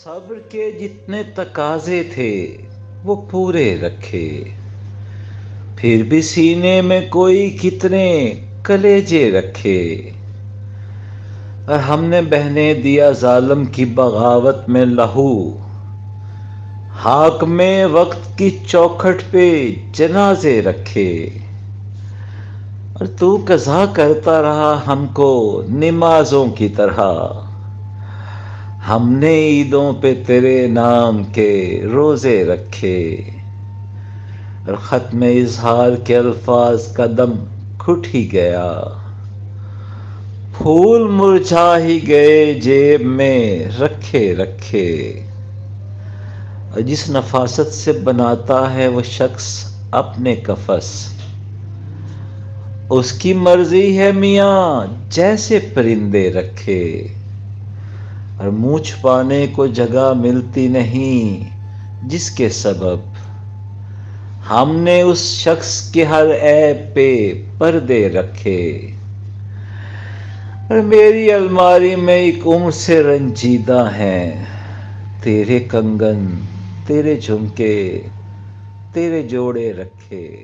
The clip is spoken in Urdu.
صبر کے جتنے تقاضے تھے وہ پورے رکھے، پھر بھی سینے میں کوئی کتنے کلیجے رکھے۔ اور ہم نے بہنے دیا ظالم کی بغاوت میں لہو، حاکم وقت کی چوکھٹ پہ جنازے رکھے۔ اور تو قضا کرتا رہا ہم کو نمازوں کی طرح، ہم نے عیدوں پہ تیرے نام کے روزے رکھے۔ اور ختم اظہار کے الفاظ کا دم گھٹ ہی گیا، پھول مرجھا ہی گئے جیب میں رکھے رکھے۔ اور جس نفاست سے بناتا ہے وہ شخص اپنے قفس، اس کی مرضی ہے میاں جیسے پرندے رکھے۔ اور منہ چھپانے کو جگہ ملتی نہیں جس کے سبب ہم نے اس شخص کے ہر عیب پہ پردے رکھے۔ اور میری الماری میں ایک عمر سے رنجیدہ ہیں تیرے کنگن، تیرے جھمکے، تیرے جوڑے رکھے۔